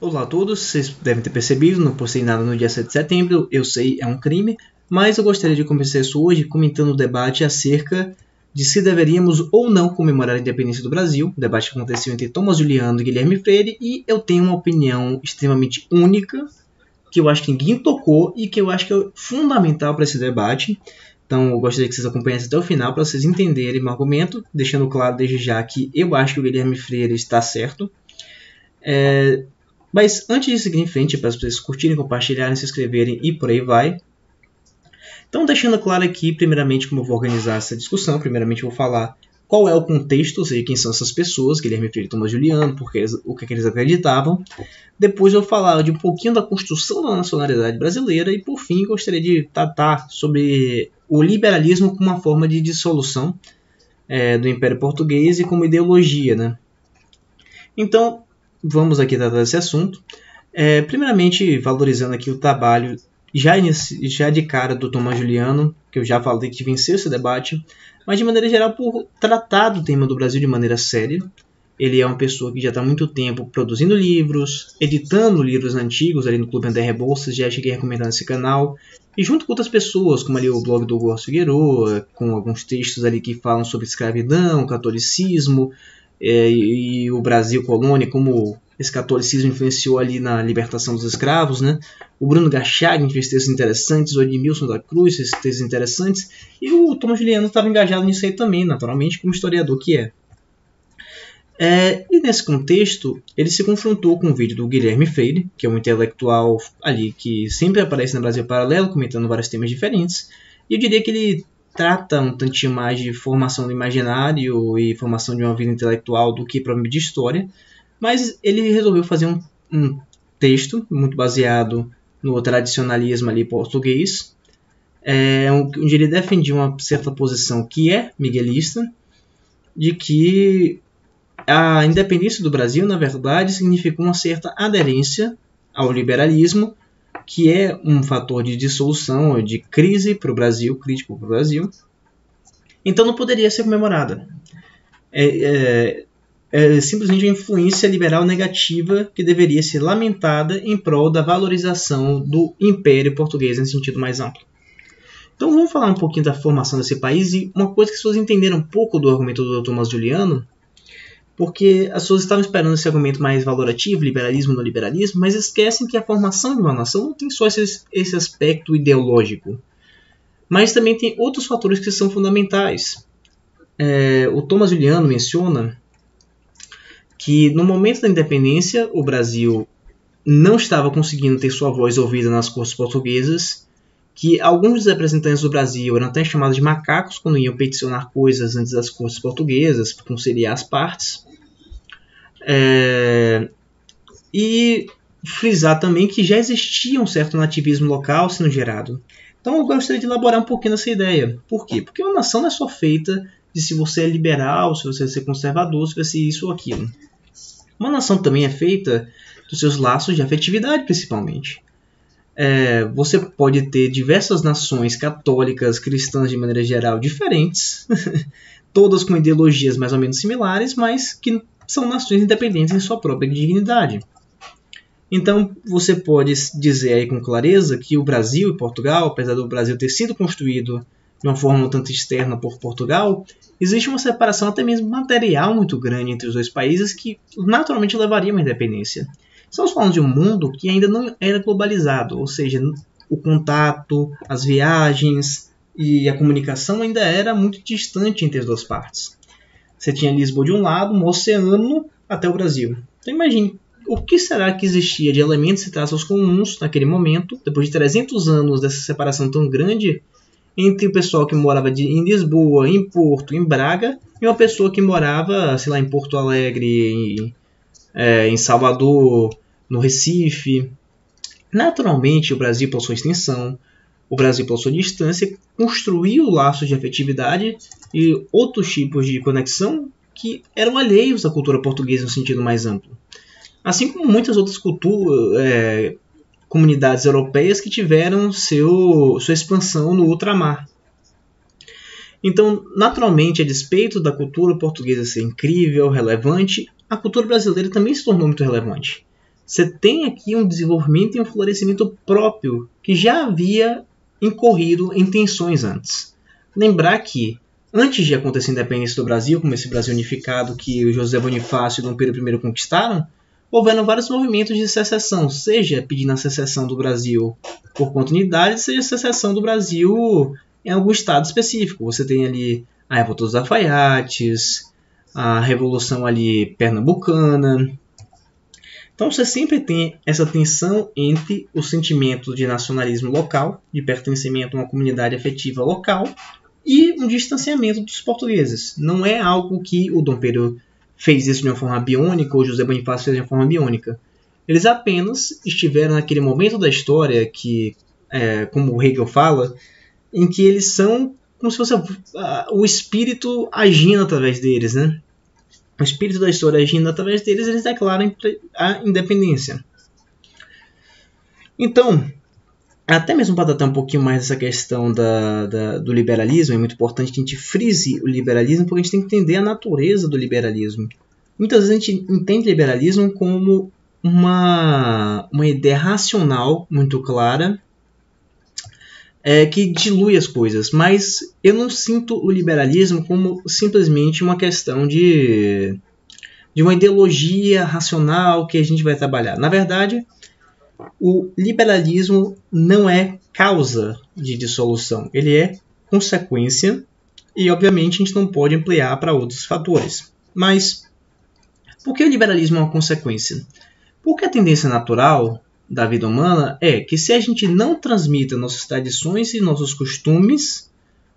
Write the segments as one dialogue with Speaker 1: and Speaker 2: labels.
Speaker 1: Olá a todos, vocês devem ter percebido, não postei nada no dia 7 de setembro, eu sei, é um crime, mas eu gostaria de começar isso hoje comentando o debate acerca de se deveríamos ou não comemorar a independência do Brasil, o debate que aconteceu entre Thomas Juliano e Guilherme Freire, e eu tenho uma opinião extremamente única, que eu acho que ninguém tocou e que eu acho que é fundamental para esse debate. Então eu gostaria que vocês acompanhassem até o final para vocês entenderem o meu argumento, deixando claro desde já que eu acho que o Guilherme Freire está certo. Mas antes de seguir em frente, para vocês curtirem, compartilharem, se inscreverem e por aí vai. Então, deixando claro aqui, primeiramente, como eu vou organizar essa discussão. Primeiramente, eu vou falar qual é o contexto, ou seja, quem são essas pessoas, Guilherme Freire e Thomas Juliano, o que eles acreditavam. Depois, eu vou falar de um pouquinho da construção da nacionalidade brasileira. E, por fim, gostaria de tratar sobre o liberalismo como uma forma de dissolução do Império Português e como ideologia, né? Então, vamos aqui tratar desse assunto. Primeiramente, valorizando aqui o trabalho já de cara do Thomas Juliano, que eu já falei que venceu esse debate, mas de maneira geral por tratar do tema do Brasil de maneira séria. Ele é uma pessoa que já está há muito tempo produzindo livros, editando livros antigos ali no Clube André Rebouças, já cheguei a recomendar nesse canal, e junto com outras pessoas, como ali o blog do Hugo Figueiredo, com alguns textos ali que falam sobre escravidão, catolicismo, e o Brasil colônia, como esse catolicismo influenciou ali na libertação dos escravos, né? O Bruno Gachagin fez textos interessantes, o Edmilson da Cruz fez textos interessantes, e o Thomas Juliano estava engajado nisso aí também, naturalmente, como historiador que é. E nesse contexto, ele se confrontou com o vídeo do Guilherme Freire, que é um intelectual ali que sempre aparece no Brasil Paralelo, comentando vários temas diferentes, e eu diria que ele trata um tantinho mais de formação do imaginário e formação de uma vida intelectual do que propriamente de história, mas ele resolveu fazer um texto muito baseado no tradicionalismo ali português, onde ele defendia uma certa posição que é miguelista, de que a independência do Brasil, na verdade, significou uma certa aderência ao liberalismo, que é um fator de dissolução, de crise para o Brasil, crítico para o Brasil. Então não poderia ser comemorada. É simplesmente uma influência liberal negativa que deveria ser lamentada em prol da valorização do Império Português em sentido mais amplo. Então vamos falar um pouquinho da formação desse país, e uma coisa que as pessoas entenderam um pouco do argumento do Thomas Juliano, porque as pessoas estavam esperando esse argumento mais valorativo, liberalismo no liberalismo, mas esquecem que a formação de uma nação não tem só esse aspecto ideológico, mas também tem outros fatores que são fundamentais. O Thomas Juliano menciona que no momento da independência o Brasil não estava conseguindo ter sua voz ouvida nas cortes portuguesas, que alguns dos representantes do Brasil eram até chamados de macacos quando iam peticionar coisas antes das cortes portuguesas, para conciliar as partes. E frisar também que já existia um certo nativismo local sendo gerado. Então eu gostaria de elaborar um pouquinho nessa ideia. Por quê? Porque uma nação não é só feita de se você é liberal, se você é conservador, se você é isso ou aquilo. Uma nação também é feita dos seus laços de afetividade, principalmente. Você pode ter diversas nações católicas, cristãs de maneira geral, diferentes, todas com ideologias mais ou menos similares, mas que são nações independentes em sua própria dignidade. Então, você pode dizer aí com clareza que o Brasil e Portugal, apesar do Brasil ter sido construído de uma forma um tanto externa por Portugal, existe uma separação até mesmo material muito grande entre os dois países que naturalmente levaria a uma independência. Estamos falando de um mundo que ainda não era globalizado, ou seja, o contato, as viagens e a comunicação ainda era muito distante entre as duas partes. Você tinha Lisboa de um lado, um oceano até o Brasil. Então imagine, o que será que existia de elementos e traços comuns naquele momento, depois de 300 anos dessa separação tão grande, entre o pessoal que morava em Lisboa, em Porto, em Braga, e uma pessoa que morava, sei lá, em Porto Alegre, em Salvador, no Recife. Naturalmente, o Brasil, pela sua extensão, o Brasil, pela sua distância, construiu laços de afetividade e outros tipos de conexão que eram alheios à cultura portuguesa no sentido mais amplo. Assim como muitas outras comunidades europeias que tiveram sua expansão no ultramar. Então, naturalmente, a despeito da cultura portuguesa ser incrível, relevante, a cultura brasileira também se tornou muito relevante. você tem aqui um desenvolvimento e um florescimento próprio que já havia incorrido em tensões antes. Lembrar que, antes de acontecer a independência do Brasil, como esse Brasil unificado que o José Bonifácio e Dom Pedro I conquistaram, houveram vários movimentos de secessão, seja pedindo a secessão do Brasil por continuidade, seja a secessão do Brasil em algum estado específico. Você tem ali a Revolta dos Alfaiates, a Revolução ali pernambucana. Então você sempre tem essa tensão entre o sentimento de nacionalismo local, de pertencimento a uma comunidade afetiva local, e um distanciamento dos portugueses. Não é algo que o Dom Pedro fez isso de uma forma biônica ou José Bonifácio fez de uma forma biônica. Eles apenas estiveram naquele momento da história que, como o Hegel fala, em que eles são como se fosse o espírito agindo através deles, né? O espírito da história agindo através deles, eles declaram a independência. Então, até mesmo para tratar um pouquinho mais dessa questão do liberalismo, é muito importante que a gente frise o liberalismo, porque a gente tem que entender a natureza do liberalismo. Muitas vezes a gente entende liberalismo como uma ideia racional muito clara, que dilui as coisas, mas eu não sinto o liberalismo como simplesmente uma questão de uma ideologia racional que a gente vai trabalhar. Na verdade, o liberalismo não é causa de dissolução, ele é consequência e, obviamente, a gente não pode ampliar para outros fatores. Mas por que o liberalismo é uma consequência? Porque a tendência natural da vida humana é que se a gente não transmite nossas tradições e nossos costumes,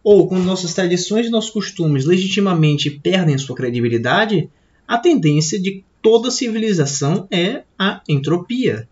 Speaker 1: ou quando nossas tradições e nossos costumes legitimamente perdem sua credibilidade, a tendência de toda civilização é a entropia.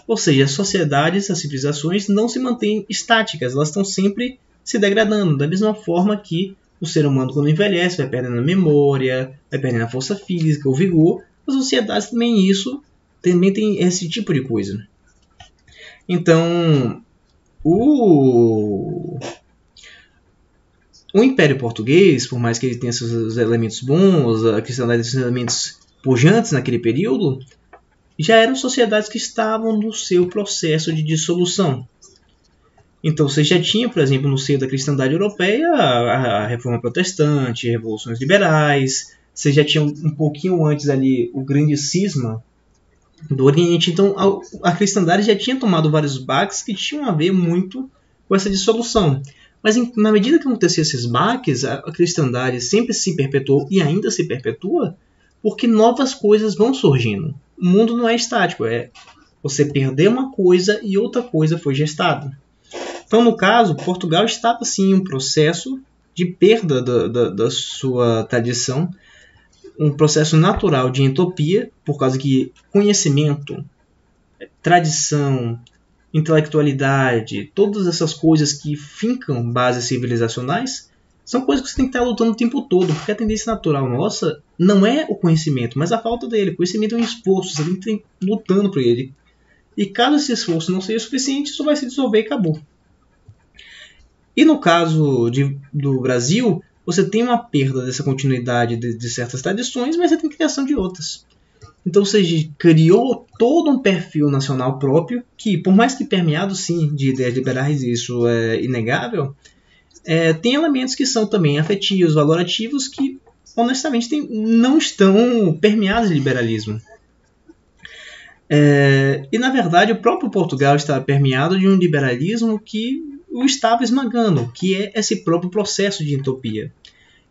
Speaker 1: Ou seja, as sociedades, as civilizações não se mantêm estáticas, elas estão sempre se degradando, da mesma forma que o ser humano, quando envelhece, vai perdendo a memória, vai perdendo a força física, o vigor. As sociedades também tem esse tipo de coisa. Então, o Império Português, por mais que ele tenha seus elementos bons, a cristandade tem seus elementos pujantes naquele período, já eram sociedades que estavam no seu processo de dissolução. Então você já tinha, por exemplo, no seio da cristandade europeia, a Reforma Protestante, revoluções liberais, você já tinha um pouquinho antes ali o grande cisma do Oriente. Então a cristandade já tinha tomado vários baques que tinham a ver muito com essa dissolução. Mas na medida que aconteciam esses baques, a cristandade sempre se perpetuou e ainda se perpetua, porque novas coisas vão surgindo. O mundo não é estático, é você perder uma coisa e outra coisa foi gestada. Então, no caso, Portugal estava sim em um processo de perda da sua tradição, um processo natural de entropia, por causa que conhecimento, tradição, intelectualidade, todas essas coisas que fincam bases civilizacionais, são coisas que você tem que estar lutando o tempo todo, porque a tendência natural nossa não é o conhecimento, mas a falta dele. O conhecimento é um esforço, você tem que estar lutando por ele. E caso esse esforço não seja suficiente, isso vai se dissolver e acabou. E no caso do Brasil, você tem uma perda dessa continuidade de certas tradições, mas você tem criação de outras. Então você criou todo um perfil nacional próprio, que por mais que permeado sim de ideias liberais, isso é inegável, tem elementos que são também afetivos, valorativos, que honestamente não estão permeados de liberalismo. E na verdade o próprio Portugal estava permeado de um liberalismo que o estava esmagando, que é esse próprio processo de entropia.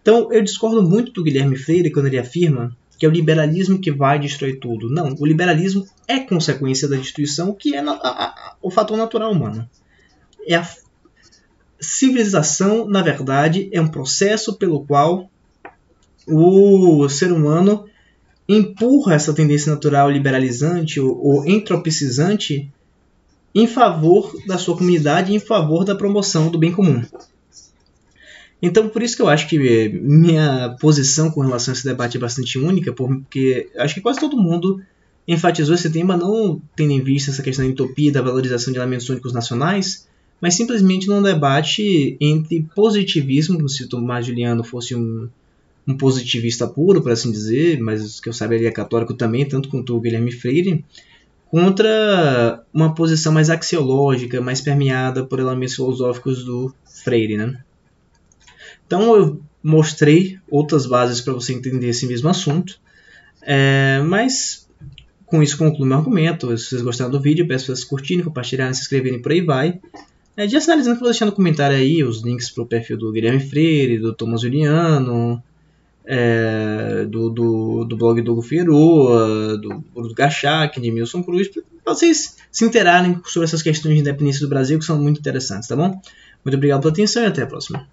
Speaker 1: Então eu discordo muito do Guilherme Freire quando ele afirma que é o liberalismo que vai destruir tudo. Não, o liberalismo é consequência da destruição, que é o fator natural humano. A civilização, na verdade, é um processo pelo qual o ser humano empurra essa tendência natural liberalizante ou entropicizante em favor da sua comunidade, em favor da promoção do bem comum. Então, por isso que eu acho que minha posição com relação a esse debate é bastante única, porque acho que quase todo mundo enfatizou esse tema, não tendo em vista essa questão da utopia e da valorização de elementos únicos nacionais, mas simplesmente num debate entre positivismo, se o Tomás Juliano fosse um positivista puro, por assim dizer, mas que eu saiba ele é católico também, tanto quanto o Guilherme Freire, contra uma posição mais axiológica, mais permeada por elementos filosóficos do Freire, né? Então eu mostrei outras bases para você entender esse mesmo assunto, mas com isso concluo meu argumento. Se vocês gostaram do vídeo, peço para vocês curtirem, compartilharem, se inscreverem, por aí vai. Já sinalizando que eu vou deixar no comentário aí os links para o perfil do Guilherme Freire, do Thomas Juliano, do blog do Hugo Figueroa, do Bruno Gachak, de Milson Cruz, para vocês se interarem sobre essas questões de independência do Brasil, que são muito interessantes, tá bom? Muito obrigado pela atenção e até a próxima.